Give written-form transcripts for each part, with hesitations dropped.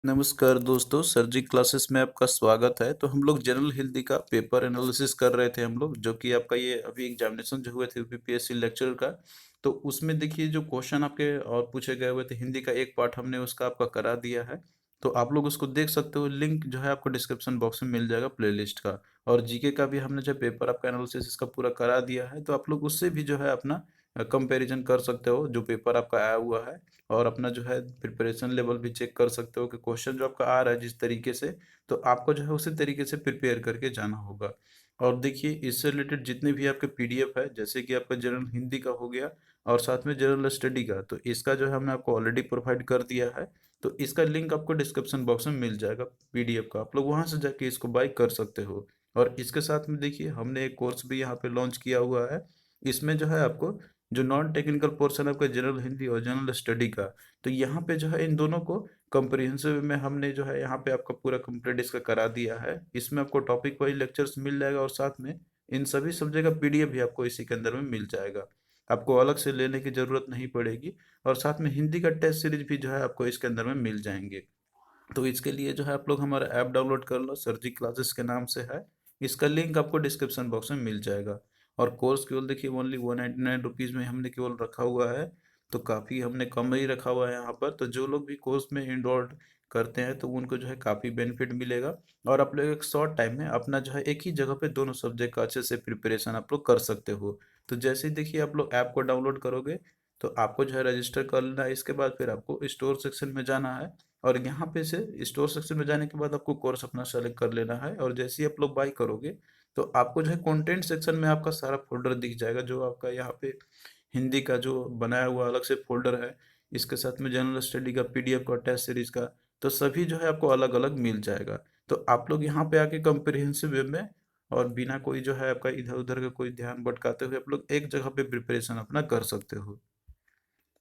नमस्कार दोस्तों, सरजी क्लासेस में आपका स्वागत है। तो हम लोग जनरल हिंदी का पेपर एनालिसिस कर रहे थे हम लोग, जो कि आपका ये अभी एग्जामिनेशन जो हुए थे यूपीपीएससी लेक्चर का। तो उसमें देखिए जो क्वेश्चन आपके और पूछे गए हुए थे, हिंदी का एक पार्ट हमने उसका आपका करा दिया है। तो आप लोग उसको देख सकते हो, लिंक जो है आपको डिस्क्रिप्शन बॉक्स में मिल जाएगा प्लेलिस्ट का। और जीके का भी हमने जो पेपर आपका एनालिसिस इसका पूरा करा दिया है, तो आप लोग उससे भी जो है अपना कंपैरिजन कर सकते हो जो पेपर आपका आया हुआ है। और अपना जो है प्रिपरेशन लेवल भी चेक कर सकते हो कि क्वेश्चन जो आपका आ रहा है जिस तरीके से, तो आपको जो है उसी तरीके से प्रिपेयर करके जाना होगा। और देखिए इससे रिलेटेड जितने भी आपके पीडीएफ है, जैसे कि आपका जनरल हिंदी का हो गया और साथ में जनरल स्टडी का, तो इसका जो है हमने आपको ऑलरेडी प्रोवाइड कर दिया है। तो इसका लिंक आपको डिस्क्रिप्शन बॉक्स में मिल जाएगा पीडीएफ का, आप लोग वहां से जाके इसको बाय कर सकते हो। और इसके साथ में देखिए हमने एक कोर्स भी यहाँ पे लॉन्च किया हुआ है। इसमें जो है आपको जो नॉन टेक्निकल पोर्शन है आपका जनरल हिंदी और जनरल स्टडी का, तो यहाँ पे जो है इन दोनों को कंप्रिहेंसिव में हमने जो है यहाँ पे आपका पूरा कंप्लीट इसका करा दिया है। इसमें आपको टॉपिक वाइज लेक्चर्स मिल जाएगा और साथ में इन सभी सब्जेक्ट का पीडीएफ भी आपको इसी के अंदर में मिल जाएगा। आपको अलग से लेने की जरूरत नहीं पड़ेगी। और साथ में हिंदी का टेस्ट सीरीज भी जो है आपको इसके अंदर में मिल जाएंगे। तो इसके लिए जो है आप लोग हमारा ऐप डाउनलोड कर लो, सरजी क्लासेस के नाम से है। इसका लिंक आपको डिस्क्रिप्शन बॉक्स में मिल जाएगा। और कोर्स केवल देखिए ओनली 199 रुपीज़ में हमने केवल रखा हुआ है। तो काफ़ी हमने कम ही रखा हुआ है यहाँ पर। तो जो लोग भी कोर्स में इनरोल्ड करते हैं तो उनको जो है काफ़ी बेनिफिट मिलेगा। और आप लोग एक शॉर्ट टाइम में अपना जो है एक ही जगह पे दोनों सब्जेक्ट का अच्छे से प्रिपरेशन आप लोग कर सकते हो। तो जैसे ही देखिए आप लोग ऐप को डाउनलोड करोगे, तो आपको जो है रजिस्टर कर लेना है। इसके बाद फिर आपको स्टोर सेक्शन में जाना है। और यहाँ पे से स्टोर सेक्शन में जाने के बाद आपको कोर्स अपना सेलेक्ट कर लेना है। और जैसे ही आप लोग बाई करोगे, तो आपको जो है कंटेंट सेक्शन में आपका सारा फोल्डर दिख जाएगा, जो आपका यहाँ पे हिंदी का जो बनाया हुआ अलग से फोल्डर है। इसके साथ में जनरल स्टडी का पीडीएफ का टेस्ट सीरीज का, तो सभी जो है आपको अलग अलग मिल जाएगा। तो आप लोग यहाँ पे आके कंप्रिहेंसिव वे में और बिना कोई जो है आपका इधर उधर का कोई ध्यान भटकाते हुए आप लोग एक जगह पे प्रिपरेशन अपना कर सकते हो।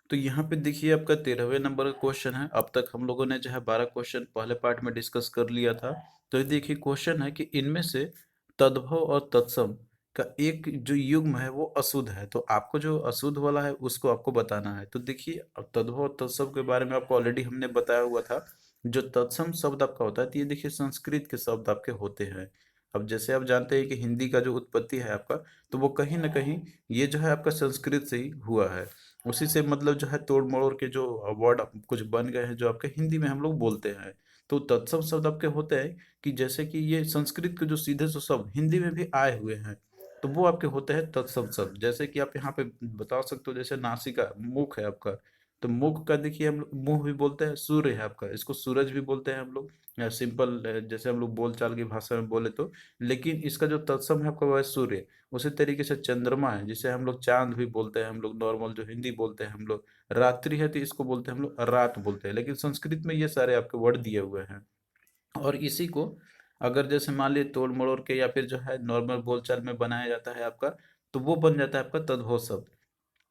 तो यहाँ पे देखिए आपका 13वें नंबर का क्वेश्चन है। अब तक हम लोगों ने जो है 12 क्वेश्चन पहले पार्ट में डिस्कस कर लिया था। तो ये देखिए क्वेश्चन है कि इनमें से तद्भव और तत्सम का एक जो युग्म है वो अशुद्ध है। तो आपको जो अशुद्ध वाला है उसको आपको बताना है। तो देखिए अब तद्भव और तत्सम के बारे में आपको ऑलरेडी हमने बताया हुआ था। जो तत्सम शब्द आपका होता है, तो ये देखिए संस्कृत के शब्द आपके होते हैं। अब जैसे आप जानते हैं कि हिंदी का जो उत्पत्ति है आपका, तो वो कहीं ना कहीं ये जो है आपका संस्कृत से ही हुआ है। उसी से मतलब जो है तोड़ मरोड़ के जो वर्ड कुछ बन गए हैं जो आपके हिंदी में हम लोग बोलते हैं। तो तत्सम शब्द आपके होते हैं कि जैसे कि ये संस्कृत के जो सीधे से शब्द हिंदी में भी आए हुए हैं, तो वो आपके होते हैं तत्सम शब्द। जैसे कि आप यहाँ पे बता सकते हो, जैसे नासिका मुख है आपका, तो मुख का देखिए हम लोग मुंह भी बोलते हैं। सूर्य है आपका, इसको सूरज भी बोलते हैं हम लोग, सिंपल जैसे हम लोग बोलचाल की भाषा में बोले तो। लेकिन इसका जो तत्सम है आपका वह है सूर्य। उसी तरीके से चंद्रमा है, जिसे हम लोग चांद भी बोलते हैं, हम लोग नॉर्मल जो हिंदी बोलते हैं हम लोग। रात्रि है तो इसको बोलते हैं हम लोग रात बोलते हैं, लेकिन संस्कृत में ये सारे आपके वर्ड दिए हुए हैं। और इसी को अगर जैसे मान लीजिए तोड़ मरोड़ के या फिर जो है नॉर्मल बोलचाल में बनाया जाता है आपका, तो वो बन जाता है आपका तद्भव शब्द।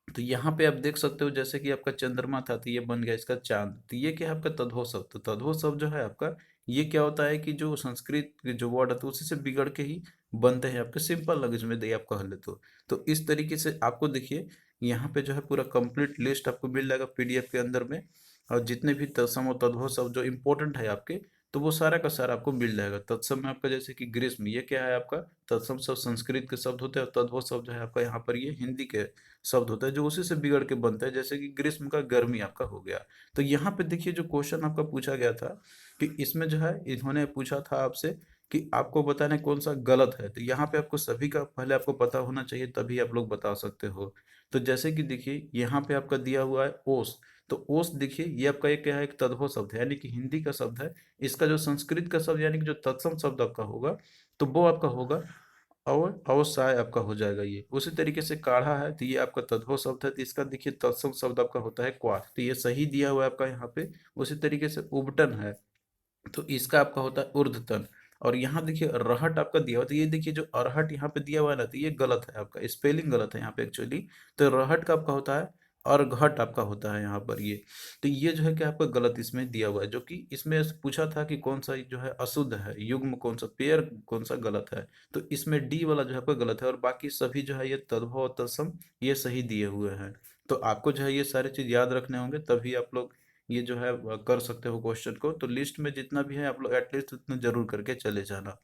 तो यहाँ पे आप देख सकते हो, जैसे कि आपका चंद्रमा था तो ये बन गया इसका चांद। तो ये क्या है आपका तद्भव शब्द। तो तद्भव शब्द जो है आपका, ये क्या होता है कि जो संस्कृत के जो वर्ड है तो उसी से बिगड़ के ही बनते हैं आपके सिंपल लैंग्वेज में दे आप कह ले तो इस तरीके से आपको देखिए यहाँ पे जो है पूरा कंप्लीट लिस्ट आपको मिल जाएगा पीडीएफ के अंदर में। और जितने भी तत्सम और तद्भव शब्द जो इंपॉर्टेंट है आपके, तो वो सारा का सारा आपको मिल जाएगा। तत्सम में आपका जैसे कि ग्रीष्म, ये क्या है आपका, तत्सम शब्द संस्कृत के शब्द होते हैं। और तद्भव शब्द जो है आपका यहाँ पर ये हिंदी के शब्द होता है, जो उसी से बिगड़ के बनता है। जैसे कि ग्रीष्म का गर्मी आपका हो गया। तो यहाँ पे देखिए जो क्वेश्चन आपका पूछा गया था, कि इसमें जो है इन्होंने पूछा था आपसे कि आपको बताना है कौन सा गलत है। तो यहाँ पे आपको सभी का पहले आपको पता होना चाहिए, तभी आप लोग बता सकते हो। तो जैसे कि देखिए यहाँ पे आपका दिया हुआ है ओस। तो ओस देखिए ये आपका एक क्या है, एक तद्भव शब्द है, यानी कि हिंदी का शब्द है। इसका जो संस्कृत का शब्द यानी कि जो तत्सम शब्द आपका होगा, तो वो आपका होगा और अवसाय आपका हो जाएगा ये। उसी तरीके से काढ़ा है तो ये आपका तद्भव शब्द है, तो इसका देखिए तत्सम शब्द आपका होता है क्वाथ। तो ये सही दिया हुआ है आपका यहाँ पे। उसी तरीके से उबटन है, तो इसका आपका होता है ऊर्ध्वतन। और यहाँ देखिए रहट आपका दिया हुआ, तो ये देखिए जो अरहट यहाँ पे दिया हुआ है ना, तो ये गलत है आपका, स्पेलिंग गलत है यहाँ पे एक्चुअली। तो रहट का आपका होता है अर्घट आपका होता है यहाँ पर ये। तो ये जो है कि आपका गलत इसमें दिया हुआ है, जो कि इसमें पूछा था कि कौन सा जो है अशुद्ध है, युग्म कौन सा, पेयर कौन सा गलत है। तो इसमें डी वाला जो है आपका गलत है, और बाकी सभी जो है ये तद्भव और तत्सम ये सही दिए हुए हैं। तो आपको जो है ये सारी चीज याद रखने होंगे, तभी आप लोग ये जो है कर सकते हो क्वेश्चन को। तो लिस्ट में जितना भी है आप लोग एटलीस्ट उतना जरूर करके चले जाना।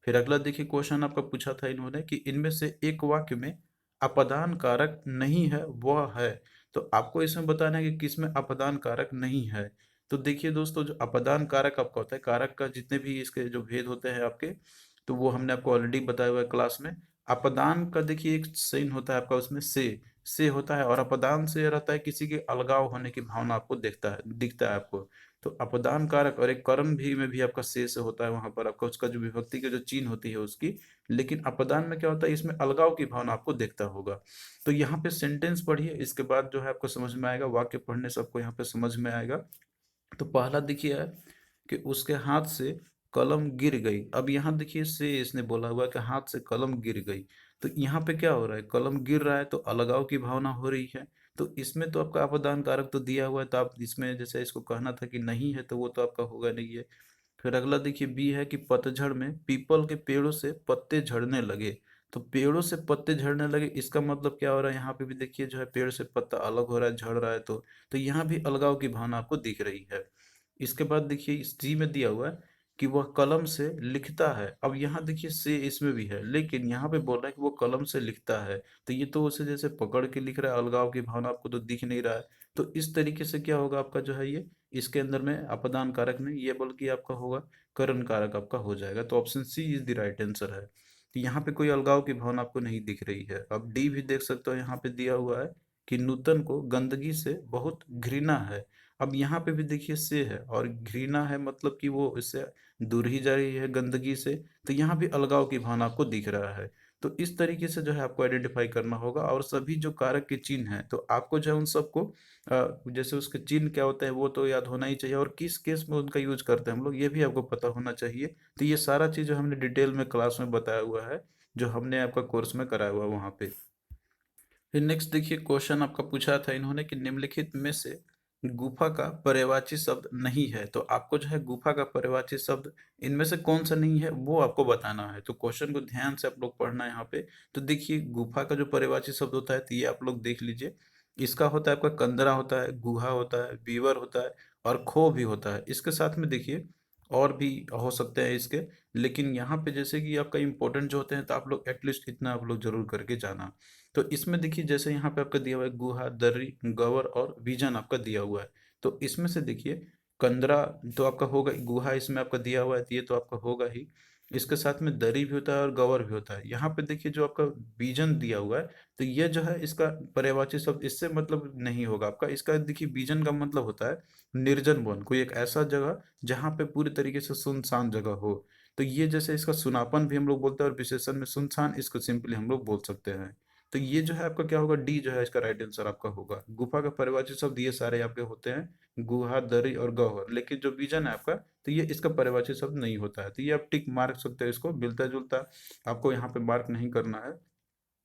फिर अगला देखिए क्वेश्चन आपका पूछा था इन्होंने कि इनमें से एक वाक्य में अपदान कारक नहीं है वह है। तो आपको इसमें बताना है कि किसमें अपदान कारक नहीं है। तो देखिए दोस्तों, जो अपदान कारक आपका होता है, कारक का जितने भी इसके जो भेद होते हैं आपके, तो वो हमने आपको ऑलरेडी बताया हुआ है क्लास में। अपदान का देखिए एक साइन होता है आपका, उसमें से होता है, और अपदान से रहता है किसी के अलगाव होने की भावना आपको दिखता है आपको। तो अपदान कारक और एक कर्म भी में भी आपका से होता है, वहां पर आपका उसका जो विभक्ति का जो चिन्ह होती है उसकी। लेकिन अपदान में क्या होता है, इसमें अलगाव की भावना आपको देखता होगा। तो यहाँ पे सेंटेंस पढ़िए, इसके बाद जो है आपको समझ में आएगा, वाक्य पढ़ने से आपको यहाँ पे समझ में आएगा। तो पहला देखिए है कि उसके हाथ से कलम गिर गई। अब यहाँ देखिए से इसने बोला हुआ है कि हाथ से कलम गिर गई। तो यहाँ पे क्या हो रहा है, कलम गिर रहा है तो अलगाव की भावना हो रही है। तो इसमें तो आपका अपदान कारक तो दिया हुआ है, तो आप इसमें जैसे इसको कहना था कि नहीं है, तो वो तो आपका होगा नहीं है। फिर अगला देखिए बी है कि पतझड़ में पीपल के पेड़ों से पत्ते झड़ने लगे। तो पेड़ों से पत्ते झड़ने लगे, इसका मतलब क्या हो रहा है, यहाँ पे भी देखिए जो है पेड़ से पत्ता अलग हो रहा है, झड़ रहा है। तो यहाँ भी अलगाव की भावना आपको दिख रही है। इसके बाद देखिए इस जी में दिया हुआ है कि वह कलम से लिखता है। अब यहाँ देखिए से इसमें भी है, लेकिन यहाँ पे बोल रहा है कि वो कलम से लिखता है। तो ये तो उसे जैसे पकड़ के लिख रहा है, अलगाव की भावना आपको तो दिख नहीं रहा है। तो इस तरीके से क्या होगा आपका जो है ये, इसके अंदर में अपदान कारक नहीं, ये बल्कि आपका होगा करण कारक आपका हो जाएगा। तो option C is the right answer है। तो यहाँ पे कोई अलगाव की भावना आपको नहीं दिख रही है। अब डी भी देख सकते हो, यहाँ पे दिया हुआ है कि नूतन को गंदगी से बहुत घृणा है। अब यहाँ पे भी देखिए से है और घृणा है, मतलब कि वो इससे दूर ही जा रही है गंदगी से। तो यहाँ भी अलगाव की भावना आपको दिख रहा है। तो इस तरीके से जो है आपको आइडेंटिफाई करना होगा, और सभी जो कारक के चिन्ह हैं तो आपको जो है उन सबको जैसे उसके चिन्ह क्या होते हैं वो तो याद होना ही चाहिए, और किस केस में उनका यूज करते हैं हम लोग ये भी आपको पता होना चाहिए। तो ये सारा चीज जो हमने डिटेल में क्लास में बताया हुआ है, जो हमने आपका कोर्स में कराया हुआ है वहाँ पे। फिर नेक्स्ट देखिए क्वेश्चन आपका पूछा था इन्होंने कि निम्नलिखित में से गुफा का पर्यायवाची शब्द नहीं है। तो आपको जो है गुफा का पर्यायवाची शब्द इनमें से कौन सा नहीं है वो आपको बताना है। तो क्वेश्चन को ध्यान से आप लोग पढ़ना है यहाँ पे। तो देखिए गुफा का जो पर्यायवाची शब्द होता है, तो ये आप लोग देख लीजिए। इसका होता है आपका कंदरा होता है, गुहा होता है, बीवर होता है, और खो भी होता है। इसके साथ में देखिए और भी हो सकते हैं इसके, लेकिन यहाँ पे जैसे कि आपका इंपॉर्टेंट जो होते हैं, तो आप लोग एटलीस्ट इतना आप लोग जरूर करके जाना। तो इसमें देखिए जैसे यहाँ पे आपका दिया हुआ है गुहा, दर्री, गवर और बीजन आपका दिया हुआ है। तो इसमें से देखिए कंदरा तो आपका होगा, गुहा इसमें आपका दिया हुआ है तो ये तो आपका होगा ही। इसके साथ में दरी भी होता है और गवर भी होता है। यहाँ पे देखिए जो आपका बीजन दिया हुआ है, तो ये जो है इसका पर्यायवाची शब्द इससे मतलब नहीं होगा आपका। इसका देखिए बीजन का मतलब होता है निर्जन वन, कोई एक ऐसा जगह जहाँ पे पूरी तरीके से सुनसान जगह हो। तो ये जैसे इसका सुनापन भी हम लोग बोलते हैं, और विशेषण में सुनसान, इसको सिंपली हम लोग बोल सकते हैं। तो ये जो है आपका क्या होगा, डी जो है इसका राइट आंसर आपका होगा। गुफा का पर्यायवाची शब्द ये सारे आपके होते हैं, गुहा, दरी और गौहर। लेकिन जो बीजन है आपका, तो ये इसका पर्यायवाची शब्द नहीं होता है। तो ये आप टिक मार्क सकते हो, इसको मिलता जुलता आपको यहाँ पे मार्क नहीं करना है।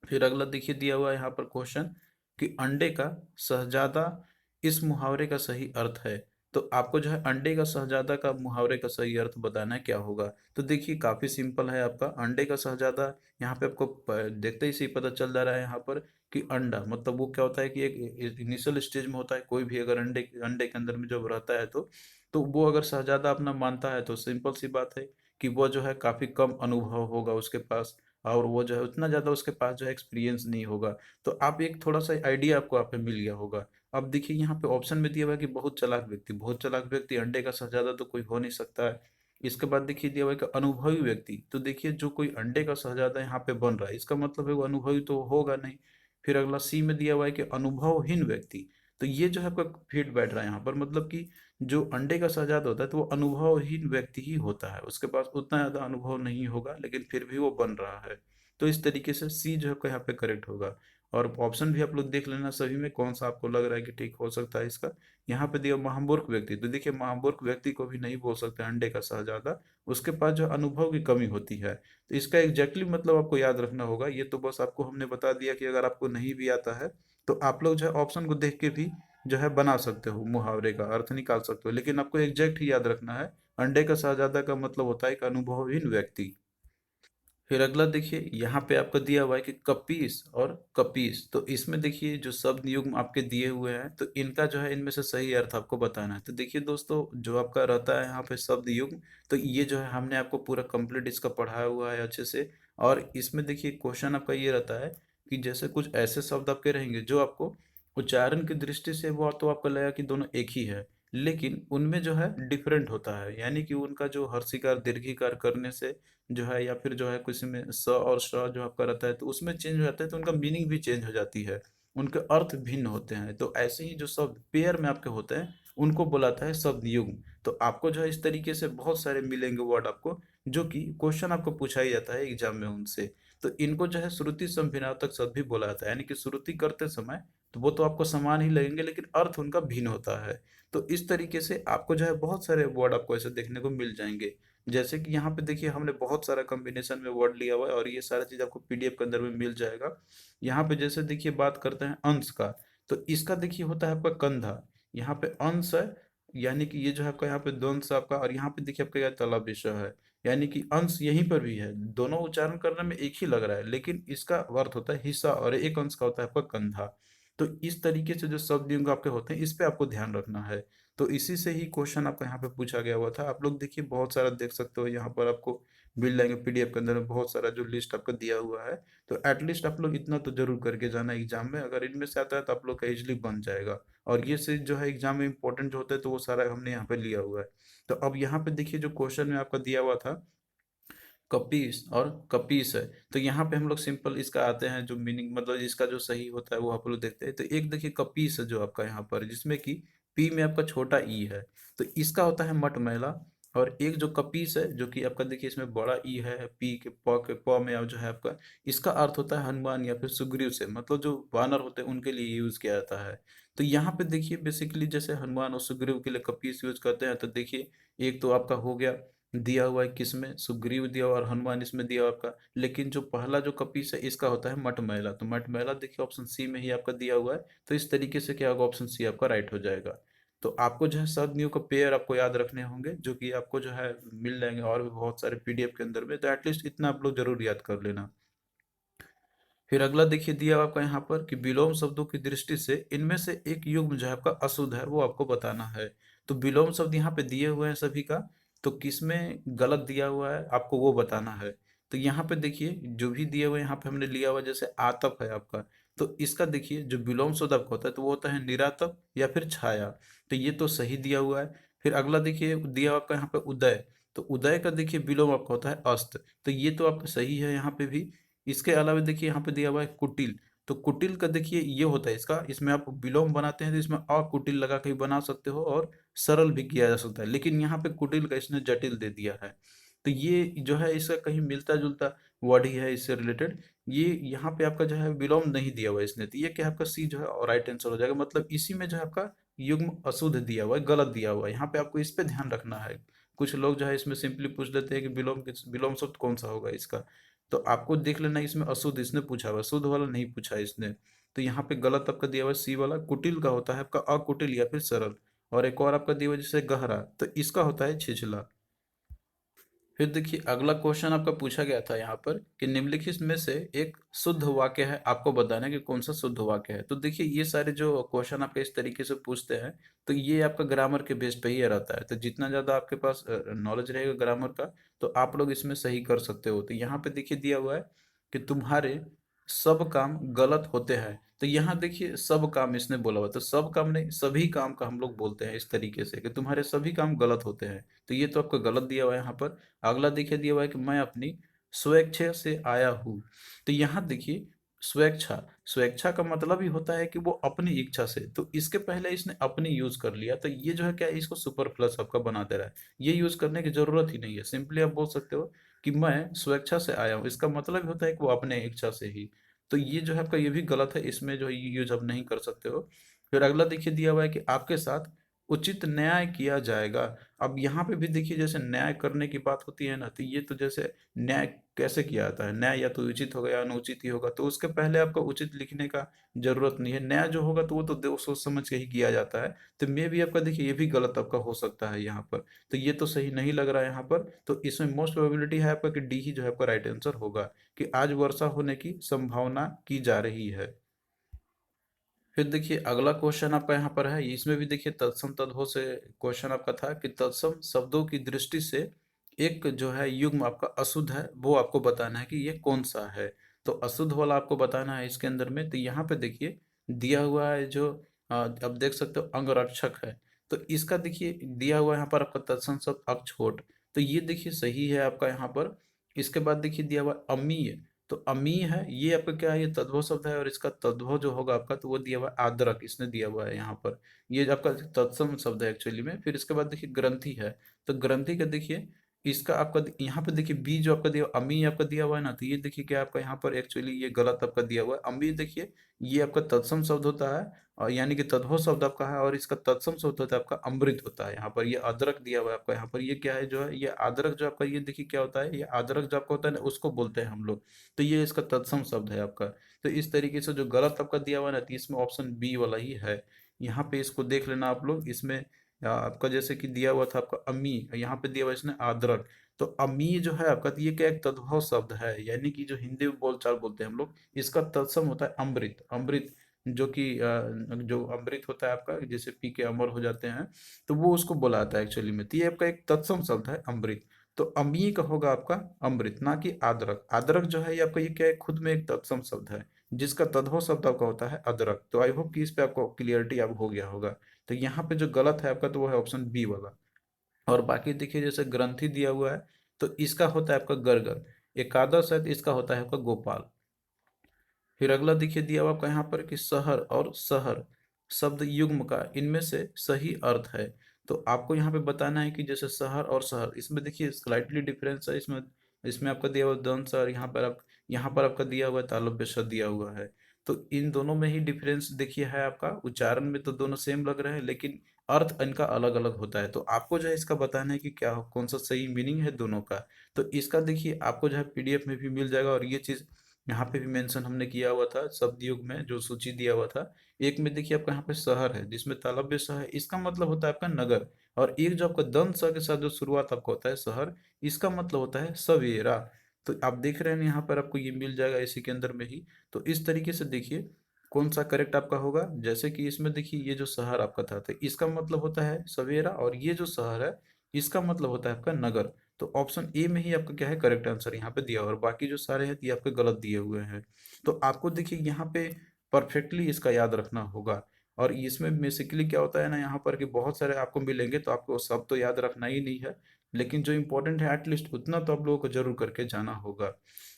फिर अगला देखिए दिया हुआ है यहाँ पर क्वेश्चन कि अंडे का शहजादा इस मुहावरे का सही अर्थ है। तो आपको जो है अंडे का शहजादा का मुहावरे का सही अर्थ बताना है क्या होगा। तो देखिए काफी सिंपल है आपका, अंडे का शहजादा यहाँ पे आपको देखते ही सही पता चल जा रहा है यहाँ पर कि अंडा मतलब वो क्या होता है कि एक इनिशियल स्टेज में होता है। कोई भी अगर अंडे अंडे के अंदर में जब रहता है तो वो अगर शहजादा अपना मानता है, तो सिंपल सी बात है कि वो जो है काफी कम अनुभव होगा उसके पास, और वो जो है उतना ज़्यादा उसके पास जो है एक्सपीरियंस नहीं होगा। तो आप एक थोड़ा सा आइडिया आपको आप पे मिल गया होगा। अब देखिए यहाँ पे ऑप्शन में दिया हुआ है कि बहुत चालाक व्यक्ति, बहुत चालाक व्यक्ति अंडे का शहजादा तो कोई हो नहीं सकता है। इसके बाद देखिए दिया हुआ है कि अनुभवी व्यक्ति, तो देखिए जो कोई अंडे का शहजादा यहाँ पे बन रहा है, इसका मतलब है वो अनुभवी तो होगा नहीं। फिर अगला सी में दिया हुआ है कि अनुभवहीन व्यक्ति। तो ये जो है आपका फिट बैठ रहा है यहाँ पर, मतलब कि जो अंडे का शहजादा होता है तो वो अनुभवहीन व्यक्ति ही होता है, उसके पास उतना ज्यादा अनुभव नहीं होगा, लेकिन फिर भी वो बन रहा है। तो इस तरीके से सी जो है आपका यहाँ पे करेक्ट होगा। और ऑप्शन भी आप लोग देख लेना सभी में कौन सा आपको लग रहा है कि ठीक हो सकता है इसका। यहाँ पे दिया महामूर्ख व्यक्ति, तो देखिए महामूर्ख व्यक्ति को भी नहीं बोल सकते अंडे का शहजादा, उसके पास जो अनुभव की कमी होती है। तो इसका एग्जैक्टली मतलब आपको याद रखना होगा। ये तो बस आपको हमने बता दिया कि अगर आपको नहीं भी आता है तो आप लोग जो है ऑप्शन को देख के भी जो है बना सकते हो, मुहावरे का अर्थ निकाल सकते हो, लेकिन आपको एग्जैक्ट ही याद रखना है। अंडे का शहजादा का मतलब होता है एक अनुभवहीन व्यक्ति। फिर अगला देखिए यहाँ पे आपका दिया हुआ है कि कपीस और कपीस। तो इसमें देखिए जो शब्द युग्म आपके दिए हुए हैं तो इनका जो है इनमें से सही अर्थ आपको बताना है। तो देखिए दोस्तों जो आपका रहता है यहाँ पे शब्द युग्म, तो ये जो है हमने आपको पूरा कंप्लीट इसका पढ़ाया हुआ है अच्छे से। और इसमें देखिए क्वेश्चन आपका ये रहता है कि जैसे कुछ ऐसे शब्द आपके रहेंगे जो आपको उच्चारण की दृष्टि से वो तो आपको लगेगा कि दोनों एक ही है, लेकिन उनमें जो है डिफरेंट होता है, यानी कि उनका जो हर्षिकार दीर्घिकार करने से जो है या फिर जो है किसी में स और श जो आपका रहता है तो उसमें चेंज हो जाता है, तो उनका मीनिंग भी चेंज हो जाती है, उनके अर्थ भिन्न होते हैं। तो ऐसे ही जो शब्द पेयर में आपके होते हैं उनको बुलाता है शब्द युग्म। तो आपको जो है इस तरीके से बहुत सारे मिलेंगे वर्ड आपको, जो कि क्वेश्चन आपको पूछा ही जाता है एग्जाम में उनसे। तो इनको जो है श्रुति संभिन्नार्थक शब्द भी बोला जाता है, यानी कि श्रुति करते समय तो वो तो आपको समान ही लगेंगे लेकिन अर्थ उनका भिन्न होता है। तो इस तरीके से आपको जो है बहुत सारे वर्ड आपको ऐसे देखने को मिल जाएंगे। जैसे कि यहाँ पे देखिए हमने बहुत सारा कॉम्बिनेशन में वर्ड लिया हुआ है और ये सारा चीज आपको पीडीएफ के अंदर में मिल जाएगा। यहाँ पे जैसे देखिए बात करते हैं अंश का, तो इसका देखिए होता है आपका कंधा। यहाँ पे अंश है, यानी कि ये जो है आपका यहाँ पे द्वंस आपका, और यहाँ पे देखिए आपका तला विषय है, यानी कि अंश यहीं पर भी है। दोनों उच्चारण करने में एक ही लग रहा है लेकिन इसका अर्थ होता है हिस्सा और एक अंश का होता है आपका कंधा। तो इस तरीके से जो शब्द युग्म आपके होते हैं इस पे आपको ध्यान रखना है। तो इसी से ही क्वेश्चन आपका यहाँ पे पूछा गया हुआ था। आप लोग देखिए बहुत सारा देख सकते हो, यहाँ पर आपको मिल जाएंगे पीडीएफ के अंदर में बहुत सारा जो लिस्ट आपका दिया हुआ है। तो एटलीस्ट आप लोग इतना तो जरूर करके जाना एग्जाम में, अगर इनमें से आता है तो आप लोग का इजिली बन जाएगा। और ये से जो है एग्जाम में इंपॉर्टेंट जो होता है तो वो सारा हमने यहाँ पे लिया हुआ है। तो अब यहाँ पे देखिए जो क्वेश्चन में आपका दिया हुआ था कपीस और कपीस है, तो यहाँ पे हम लोग सिंपल इसका आते हैं जो मीनिंग मतलब इसका जो सही होता है वो आप लोग देखते हैं। तो एक देखिए कपीस है जो आपका यहाँ पर जिसमें कि पी में आपका छोटा ई है, तो इसका होता है मट मैला। और एक जो कपीस है जो कि आपका देखिए इसमें बड़ा ई है, पी के प में अब जो है आपका, इसका अर्थ होता है हनुमान या फिर सुग्रीव से, मतलब जो वानर होते हैं उनके लिए यूज किया जाता है। तो यहाँ पे देखिए बेसिकली जैसे हनुमान और सुग्रीव के लिए कपीस यूज करते हैं, तो देखिए एक तो आपका हो गया दिया हुआ है किसमें, सुग्रीव दिया हुआ और हनुमान इसमें दिया हुआ आपका। लेकिन जो पहला जो कपीस है इसका होता है मटमैला, तो मटमैला देखिए ऑप्शन सी में ही आपका दिया हुआ है। तो इस तरीके से क्या होगा, ऑप्शन सी आपका राइट हो जाएगा। तो आपको जो है सदनियों का पेयर आपको याद रखने होंगे जो कि आपको जो है मिल जाएंगे और भी बहुत सारे पीडीएफ के अंदर में, तो एटलीस्ट इतना आप लोग जरूर याद कर लेना। फिर अगला देखिए दिया हुआ आपका यहाँ पर कि विलोम शब्दों की दृष्टि से इनमें से एक युग्म जो है आपका अशुद्ध है वो आपको बताना है। तो विलोम शब्द यहाँ पे दिए हुए हैं सभी का, तो किसमें गलत दिया हुआ है आपको वो बताना है। तो यहाँ पे देखिए जो भी दिए हुए हैं यहाँ पे हमने लिया हुआ, जैसे आतप है आपका, तो इसका देखिए जो विलोम शब्द आपका होता है तो वो होता है निरातप या फिर छाया। तो ये तो सही दिया हुआ है। फिर अगला देखिए दिया हुआ आपका यहाँ पे उदय, तो उदय का देखिए विलोम आपका होता है अस्त, तो ये तो आपका सही है यहाँ पे भी। इसके अलावा देखिए यहाँ पे दिया हुआ है कुटिल, तो कुटिल का देखिए ये होता है इसका, इसमें आप विलोम बनाते हैं तो इसमें अकुटिल लगा के भी बना सकते हो और सरल भी किया जा सकता है, लेकिन यहाँ पे कुटिल का इसने जटिल दे दिया है। तो ये जो है इसका कहीं मिलता जुलता वर्ड ही है इससे रिलेटेड। ये यहाँ पे आपका जो है विलोम नहीं दिया हुआ है इसने, तो ये क्या आपका सी जो है और राइट आंसर हो जाएगा। मतलब इसी में जो है आपका युग्म अशुद्ध दिया हुआ है, गलत दिया हुआ है, यहाँ पे आपको इस पे ध्यान रखना है। कुछ लोग जो है इसमें सिंपली पूछ देते हैं कि विलोम शब्द कौन सा होगा इसका, तो आपको देख लेना इसमें अशुद्ध इसने पूछा हुआ, शुद्ध वाला नहीं पूछा इसने। तो यहाँ पे गलत आपका दिया हुआ है सी वाला, कुटिल का होता है आपका अकुटिल या फिर सरल। और एक और आपका दिया हुआ है जैसे गहरा, तो इसका होता है छिछला। फिर देखिए अगला क्वेश्चन आपका पूछा गया था यहाँ पर कि निम्नलिखित में से एक शुद्ध वाक्य है, आपको बताना है कि कौन सा शुद्ध वाक्य है। तो देखिए ये सारे जो क्वेश्चन आपके इस तरीके से पूछते हैं तो ये आपका ग्रामर के बेस पे ही रहता है। तो जितना ज़्यादा आपके पास नॉलेज रहेगा ग्रामर का तो आप लोग इसमें सही कर सकते हो। तो यहाँ पे देखिए दिया हुआ है कि तुम्हारे सब काम गलत होते हैं, तो यहाँ देखिए सब काम इसने बोला हुआ, तो सब काम नहीं सभी काम का हम लोग बोलते हैं इस तरीके से कि तुम्हारे सभी काम गलत होते हैं। तो ये तो आपका गलत दिया हुआ है यहाँ पर। अगला देखिए दिया हुआ है कि मैं अपनी स्वेच्छा से आया हूँ, तो यहाँ देखिए स्वेच्छा, स्वेच्छा का मतलब ही होता है कि वो अपनी इच्छा से, तो इसके पहले इसने अपनी यूज कर लिया, तो ये जो है क्या है, इसको सुपर प्लस आपका बना दे रहा है। ये यूज करने की जरूरत ही नहीं है, सिंपली आप बोल सकते हो कि मैं स्वेच्छा से आया हूँ, इसका मतलब ही होता है कि वो अपने इच्छा से ही। तो ये जो है आपका ये भी गलत है, इसमें जो है ये यूज आप नहीं कर सकते हो। फिर अगला देखिए दिया हुआ है कि आपके साथ उचित न्याय किया जाएगा। अब यहाँ पे भी देखिए जैसे न्याय करने की बात होती है ना, तो ये तो जैसे न्याय कैसे किया जाता है, न्याय या तो उचित होगा या अनुचित ही होगा, तो उसके पहले आपको उचित लिखने का जरूरत नहीं है। न्याय जो होगा तो वो तो सोच समझ के ही किया जाता है। तो मे भी आपका देखिए ये भी गलत आपका हो सकता है यहाँ पर, तो ये तो सही नहीं लग रहा है यहाँ पर। तो इसमें मोस्ट प्रोबेबिलिटी है आपका कि डी ही जो है आपका राइट आंसर होगा, कि आज वर्षा होने की संभावना की जा रही है। फिर देखिए अगला क्वेश्चन आपका यहाँ पर है, इसमें भी देखिए तत्सम तद्भव से क्वेश्चन आपका था कि तत्सम शब्दों की दृष्टि से एक जो है युग्म आपका अशुद्ध है, वो आपको बताना है कि ये कौन सा है। तो अशुद्ध वाला आपको बताना है इसके अंदर में। तो यहाँ पे देखिए दिया हुआ है जो अब देख सकते हो अंगरक्षक है, तो इसका देखिए दिया हुआ है यहाँ पर आपका तत्सम शब्द अक्षोट, तो ये देखिए सही है आपका यहाँ पर। इसके बाद देखिए दिया हुआ अमीय, तो अमी है ये आपका क्या है, ये तद्भव शब्द है, और इसका तद्भव जो होगा आपका तो वो दिया हुआ है आदरक, इसने दिया हुआ है यहाँ पर, ये आपका तत्सम शब्द है एक्चुअली में। फिर इसके बाद देखिए ग्रंथि है, तो ग्रंथि का देखिए इसका आपका यहाँ पे देखिए बी जो आपका दिया अमी आपका दिया हुआ है ना, तो ये देखिए क्या आपका यहाँ पर एक्चुअली ये गलत आपका दिया हुआ है। अमी देखिए ये आपका तत्सम शब्द होता है, और यानी कि तद्भव शब्द आपका है, और इसका तत्सम शब्द होता है आपका अमृत होता है। यहाँ पर ये अदरक दिया हुआ है आपका, यहाँ पर ये क्या है जो है ये अदरक जो आपका, ये देखिए क्या होता है, ये अदरक जो आपका होता है ना उसको बोलते हैं हम लोग, तो ये इसका तत्सम शब्द है आपका। तो इस तरीके से जो गलत आपका दिया हुआ है ना, तो इसमें ऑप्शन बी वाला ही है। यहाँ पे इसको देख लेना आप लोग, इसमें आपका जैसे कि दिया हुआ था आपका अमी, यहाँ पे दिया हुआ है इसने अदरक, तो अमी जो है आपका, तो ये क्या एक तद्भव शब्द है, यानी कि जो हिंदी में बोलचाल बोलते हैं हम लोग, इसका तत्सम होता है अमृत। अमृत जो कि जो अमृत होता है आपका, जैसे पी के अमर हो जाते हैं, तो वो उसको बुलाता है एक्चुअली में। तो ये आपका एक तत्सम शब्द है अमृत, तो अमी का होगा आपका अमृत, ना कि आदरक। आदरक जो है ये आपका ये क्या है, खुद में एक तत्सम शब्द है, जिसका तद्भव शब्द आपका होता है अदरक। तो आई होप कि इस पे आपको क्लियरिटी अब हो गया होगा। तो यहाँ पे जो गलत है आपका, तो वो है ऑप्शन बी वाला। और बाकी देखिए जैसे ग्रंथि दिया हुआ है, तो इसका होता है आपका गर्गर। एकादश है तो इसका होता है आपका गोपाल। फिर अगला देखिए दिया हुआ आपका यहाँ पर कि शहर और शहर शब्द युग्म का इनमें से सही अर्थ है। तो आपको यहाँ पे बताना है कि जैसे शहर और शहर, इसमें देखिए स्लाइटली डिफरेंस है, इसमें इसमें आपका दिया हुआ दंश, और यहाँ पर आपका दिया हुआ तालव्य श दिया हुआ है। तो इन दोनों में ही डिफरेंस देखिए है आपका, उच्चारण में तो दोनों सेम लग रहे हैं, लेकिन अर्थ इनका अलग अलग होता है। तो आपको जो है इसका बताना है कि क्या कौन सा सही मीनिंग है दोनों का। तो इसका देखिए आपको जो है पीडीएफ में भी मिल जाएगा, और ये चीज़ यहाँ पे भी मेंशन हमने किया हुआ था शब्द युग में, जो सूची दिया हुआ था। एक में देखिए आपका यहाँ पे शहर है, जिसमें तालव्य श है, इसका मतलब होता है आपका नगर। और एक जो आपका दंत स के साथ जो शुरुआत आपका होता है शहर, इसका मतलब होता है सवेरा। तो आप देख रहे हैं यहाँ पर आपको ये मिल जाएगा इसी के अंदर में ही। तो इस तरीके से देखिए कौन सा करेक्ट आपका होगा। जैसे कि इसमें देखिए ये जो शहर आपका था, तो इसका मतलब होता है सवेरा, और ये जो शहर है इसका मतलब होता है आपका नगर। तो ऑप्शन ए में ही आपका क्या है करेक्ट आंसर यहाँ पे दिया हुआ है, और बाकी जो सारे हैं ये आपके गलत दिए हुए हैं। तो आपको देखिए यहाँ पे परफेक्टली इसका याद रखना होगा। और इसमें बेसिकली क्या होता है ना यहाँ पर कि बहुत सारे आपको मिलेंगे, तो आपको सब तो याद रखना ही नहीं है, लेकिन जो इंपॉर्टेंट है एटलीस्ट उतना तो आप लोगों को जरूर करके जाना होगा।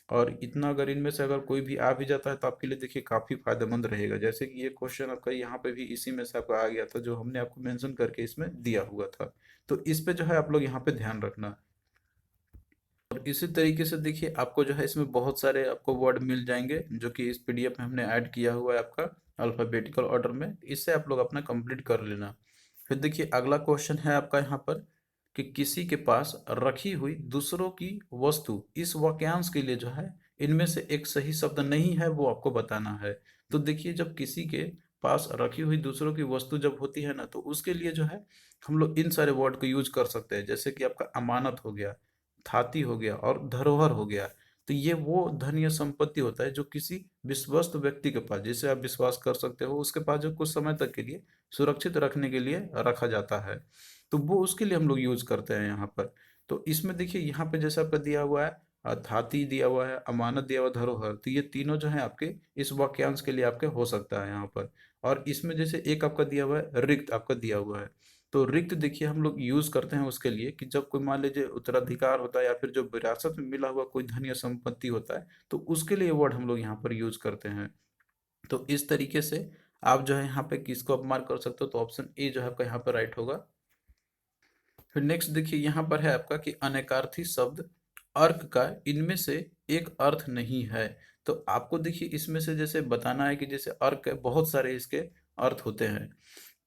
और इतना अगर इनमें से अगर कोई भी आ भी जाता है तो आपके लिए देखिए काफ़ी फायदेमंद रहेगा। जैसे कि ये क्वेश्चन आपका यहाँ पे भी इसी में से आपका आ गया था, जो हमने आपको मेंशन करके इसमें दिया हुआ था। तो इस पे जो है आप लोग यहाँ पे ध्यान रखना। और इसी तरीके से देखिए आपको जो है इसमें बहुत सारे आपको वर्ड मिल जाएंगे, जो कि इस पीडीएफ में हमने ऐड किया हुआ है आपका अल्फ़ाबेटिकल ऑर्डर में। इससे आप लोग अपना कंप्लीट कर लेना। फिर देखिए अगला क्वेश्चन है आपका यहाँ पर कि किसी के पास रखी हुई दूसरों की वस्तु, इस वाक्यांश के लिए जो है इनमें से एक सही शब्द नहीं है, वो आपको बताना है। तो देखिए जब किसी के पास रखी हुई दूसरों की वस्तु जब होती है ना, तो उसके लिए जो है हम लोग इन सारे वर्ड को यूज कर सकते हैं। जैसे कि आपका अमानत हो गया, थाती हो गया, और धरोहर हो गया। तो ये वो धन या संपत्ति होता है जो किसी विश्वस्त व्यक्ति के पास, जिसे आप विश्वास कर सकते हो, उसके पास जो कुछ समय तक के लिए सुरक्षित रखने के लिए रखा जाता है, तो वो उसके लिए हम लोग यूज करते हैं यहाँ पर। तो इसमें देखिए यहाँ पे जैसे आपका दिया हुआ है थाती दिया हुआ है, अमानत दिया हुआ, धरोहर, तो ये तीनों जो है आपके इस वाक्यांश के लिए आपके हो सकता है यहाँ पर। और इसमें जैसे एक आपका दिया हुआ है रिक्त आपका दिया हुआ है, तो रिक्त देखिए हम लोग यूज करते हैं उसके लिए कि जब कोई मान लीजिए उत्तराधिकार होता है, या फिर जो विरासत में मिला हुआ कोई धन या संपत्ति होता है, तो उसके लिए वर्ड हम लोग यहाँ पर यूज करते हैं। तो इस तरीके से आप जो है यहाँ पे किसको आप मार्क कर सकते हो, तो ऑप्शन ए जो है आपका यहाँ पर राइट होगा। फिर नेक्स्ट देखिए यहाँ पर है आपका कि अनेकार्थी शब्द अर्क का इनमें से एक अर्थ नहीं है। तो आपको देखिए इसमें से जैसे बताना है कि जैसे अर्क है बहुत सारे इसके अर्थ होते हैं।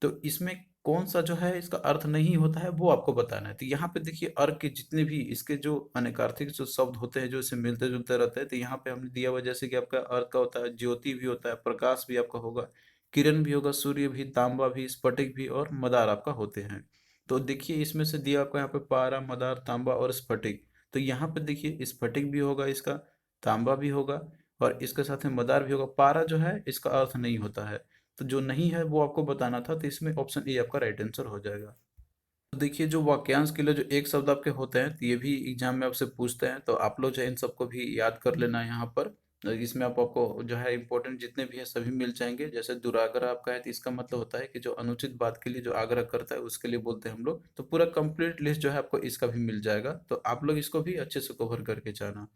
तो इसमें कौन सा जो है इसका अर्थ नहीं होता है वो आपको बताना है। तो यहाँ पे देखिए अर्क के जितने भी इसके जो अनेकार्थिक जो शब्द होते हैं जो इससे मिलते जुलते रहते हैं, तो यहाँ पे हमने दिया हुआ जैसे कि आपका अर्क का होता है, ज्योति भी होता है, प्रकाश भी आपका होगा, किरण भी होगा, सूर्य भी, तांबा भी, स्फटिक भी और मदार आपका होते हैं। तो देखिए इसमें से दिया आपको यहाँ पे पारा, मदार, तांबा और स्फटिक। तो यहाँ पे देखिए स्फटिक भी होगा इसका, तांबा भी होगा और इसके साथ में मदार भी होगा। पारा जो है इसका अर्थ नहीं होता है, तो जो नहीं है वो आपको बताना था, तो इसमें ऑप्शन ए आपका राइट आंसर हो जाएगा। तो देखिए जो वाक्यांश के लिए जो एक शब्द आपके होते हैं, तो ये भी एग्जाम में आपसे पूछते हैं, तो आप लोग जो है इन सबको भी याद कर लेना है यहाँ पर। इसमें आपको जो है इंपॉर्टेंट जितने भी है सभी मिल जाएंगे। जैसे दुराग्रह आपका है, तो इसका मतलब होता है कि जो अनुचित बात के लिए जो आग्रह करता है उसके लिए बोलते हैं हम लोग। तो पूरा कंप्लीट लिस्ट जो है आपको इसका भी मिल जाएगा, तो आप लोग इसको भी अच्छे से कवर करके जाना।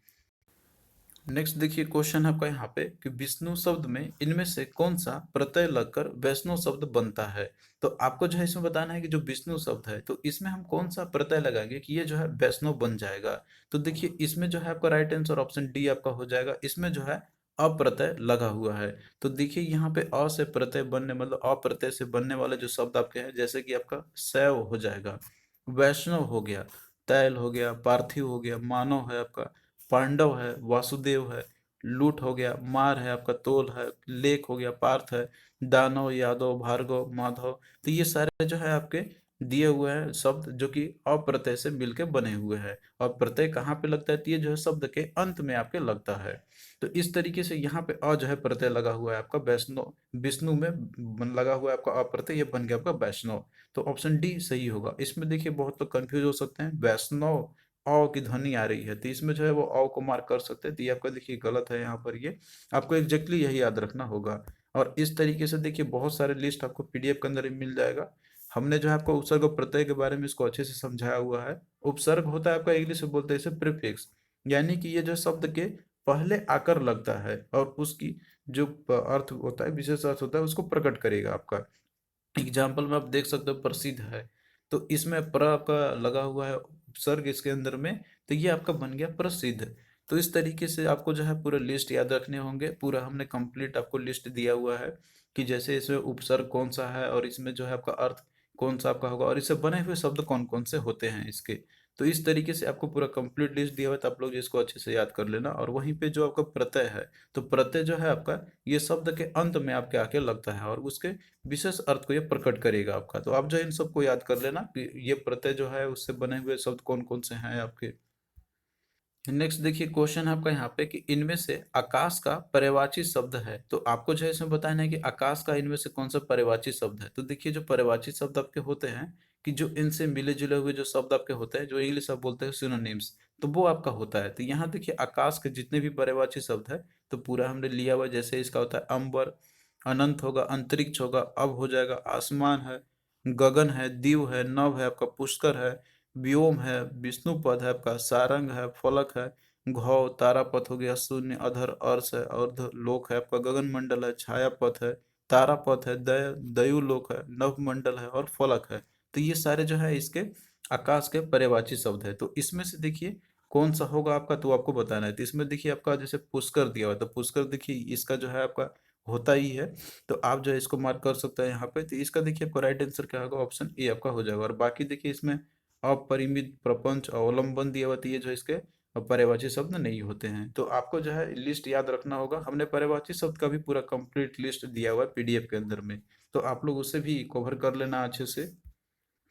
नेक्स्ट देखिए क्वेश्चन है आपका यहाँ पे कि विष्णु शब्द में इनमें से कौन सा प्रत्यय लगकर वैष्णव शब्द बनता है। तो आपको जो है इसमें बताना है कि जो विष्णु शब्द है तो इसमें हम कौन सा प्रत्यय लगाएंगे कि ये जो है वैष्णव बन जाएगा। तो देखिए इसमें जो है आपका राइट आंसर ऑप्शन डी आपका हो जाएगा। इसमें जो है अप्रत्यय लगा हुआ है। तो देखिए यहाँ पे अ से प्रत्यय बनने मतलब अप्रत्यय से बनने वाले जो शब्द आपके हैं, जैसे कि आपका शैव हो जाएगा, वैष्णव हो गया, तैल हो गया, पार्थिव हो गया, मानव है आपका, पांडव है, वासुदेव है, लूट हो गया, मार है आपका, तोल है, लेख हो गया, पार्थ है, दानव, यादव, भार्गव, माधव। तो ये सारे जो है आपके दिए हुए हैं शब्द जो कि अप्रत्यय से मिलके बने हुए हैं। और प्रत्यय कहाँ पे लगता है, तो ये जो है शब्द के अंत में आपके लगता है। तो इस तरीके से यहाँ पे अ जो है प्रत्यय लगा हुआ है आपका वैष्णव, विष्णु में लगा हुआ है आपका अप्रत्यय, ये बन गया आपका वैष्णव। तो ऑप्शन डी सही होगा। इसमें देखिए बहुत लोग कंफ्यूज हो सकते हैं, वैष्णव अ की ध्वनि आ रही है, तो इसमें जो है वो अ को मार्क कर सकते हैं, तो ये आपका देखिए गलत है। यहाँ पर ये आपको एग्जैक्टली यही याद रखना होगा। और इस तरीके से देखिए बहुत सारे लिस्ट आपको पीडीएफ के अंदर ही मिल जाएगा। हमने जो है आपको उपसर्ग और प्रत्यय के बारे में इसको अच्छे से समझाया हुआ है। उपसर्ग होता है आपका, इंग्लिश में बोलते हैं इसे प्रीफिक्स, यानी कि ये जो शब्द के पहले आकर लगता है और उसकी जो अर्थ होता है, विशेष अर्थ होता है, उसको प्रकट करेगा आपका। एग्जाम्पल में आप देख सकते हो प्रसिद्ध है, तो इसमें प्र आपका लगा हुआ है उपसर्ग इसके अंदर में, तो ये आपका बन गया प्रसिद्ध। तो इस तरीके से आपको जो है पूरे लिस्ट याद रखने होंगे। पूरा हमने कंप्लीट आपको लिस्ट दिया हुआ है कि जैसे इसमें उपसर्ग कौन सा है और इसमें जो है आपका अर्थ कौन सा आपका होगा और इससे बने हुए शब्द कौन कौन से होते हैं इसके। तो इस तरीके से आपको पूरा कंप्लीट लिस्ट दिया हुआ है, तो आप लोग इसको अच्छे से याद कर लेना। और वहीं पे जो आपका प्रत्यय है, तो प्रत्यय जो है आपका ये शब्द के अंत में आपके आके लगता है और उसके विशेष अर्थ को ये प्रकट करेगा आपका। तो आप जो है इन सबको याद कर लेना कि ये प्रत्यय जो है उससे बने हुए शब्द कौन कौन से हैं आपके। नेक्स्ट देखिए क्वेश्चन है आपका यहाँ पे कि इनमें से आकाश का पर्यायवाची शब्द है। तो आपको जो है इसमें बताना है कि आकाश का इनमें से कौन सा पर्यायवाची शब्द है। तो देखिए जो पर्यायवाची शब्द आपके होते हैं कि जो इनसे मिले जुले हुए जो शब्द आपके होते हैं, जो इंग्लिश आप बोलते हैं सिनोनिम्स, तो वो आपका होता है। तो यहाँ देखिए आकाश के जितने भी पर्यायवाची शब्द है तो पूरा हमने लिया हुआ है। जैसे इसका होता है अंबर, अनंत होगा, अंतरिक्ष होगा, अब हो जाएगा, आसमान है, गगन है, दीव है, नभ है आपका, पुष्कर है, व्योम है, विष्णुपद है आपका, सारंग है, फलक है, घौ, तारापथ हो गया, शून्य, अधर, अर्श है, अर्ध लोक है आपका, गगन मंडल है, छायापथ है, तारापथ है, दयुलोक है, नभ मंडल है और फलक है। तो ये सारे जो है इसके आकाश के पर्यायवाची शब्द है। तो इसमें से देखिए कौन सा होगा आपका, तो आपको बताना है। तो इसमें देखिए आपका जैसे पुष्कर दिया हुआ है, तो पुष्कर देखिए इसका जो है आपका होता ही है, तो आप जो है इसको मार्क कर सकते हैं यहाँ पे। तो इसका देखिए आपका राइट आंसर क्या होगा, ऑप्शन ए आपका हो जाएगा। और बाकी देखिए इसमें अपरिमित, प्रपंच, अवलंबन दिया हुआ, तो ये जो इसके पर्यायवाची शब्द नहीं होते हैं। तो आपको जो है लिस्ट याद रखना होगा। हमने पर्यायवाची शब्द का भी पूरा कंप्लीट लिस्ट दिया हुआ है पीडीएफ के अंदर में, तो आप लोग उससे भी कवर कर लेना अच्छे से।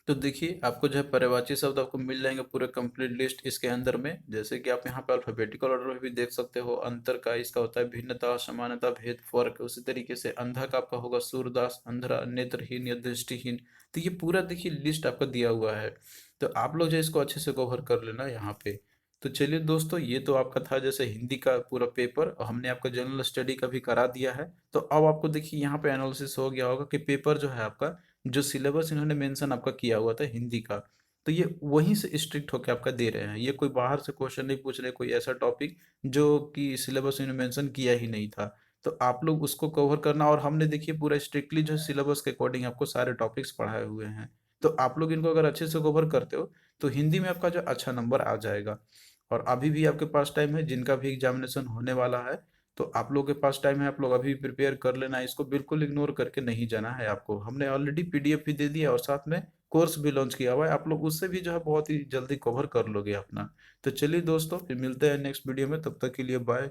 तो देखिए आपको जो है पर्यायवाची शब्द आपको मिल जाएंगे पूरे कंप्लीट लिस्ट इसके अंदर में। जैसे कि आप यहाँ पे अल्फाबेटिकल ऑर्डर में भी देख सकते हो। अंतर का इसका होता है भिन्नता, समानता, भेद, फर्क। उसी तरीके से अंधा का आपका होगा सूरदास, अंधरा, नेत्रहीन या दृष्टिहीन। तो ये पूरा देखिए लिस्ट आपका दिया हुआ है, तो आप लोग जो है इसको अच्छे से कवर कर लेना यहाँ पे। तो चलिए दोस्तों, ये तो आपका था जैसे हिंदी का पूरा पेपर, और हमने आपका जनरल स्टडी का भी करा दिया है। तो अब आपको देखिए यहाँ पे एनालिसिस हो गया होगा कि पेपर जो है आपका, जो सिलेबस इन्होंने मेंशन आपका किया हुआ था हिंदी का, तो ये वहीं से स्ट्रिक्ट होकर आपका दे रहे हैं। ये कोई बाहर से क्वेश्चन नहीं पूछ रहे, कोई ऐसा टॉपिक जो कि सिलेबस इन्होंने मेंशन किया ही नहीं था। तो आप लोग उसको कवर करना। और हमने देखिए पूरा स्ट्रिक्टली जो सिलेबस के अकॉर्डिंग आपको सारे टॉपिक्स पढ़ाए हुए हैं। तो आप लोग इनको अगर अच्छे से कवर करते हो तो हिंदी में आपका जो अच्छा नंबर आ जाएगा। और अभी भी आपके पास टाइम है, जिनका भी एग्जामिनेशन होने वाला है तो आप लोगों के पास टाइम है, आप लोग अभी प्रिपेयर कर लेना, इसको बिल्कुल इग्नोर करके नहीं जाना है आपको। हमने ऑलरेडी पीडीएफ भी दे दिया और साथ में कोर्स भी लॉन्च किया हुआ है, आप लोग उससे भी जो है बहुत ही जल्दी कवर कर लोगे अपना। तो चलिए दोस्तों, फिर मिलते हैं नेक्स्ट वीडियो में, तब तक के लिए बाय।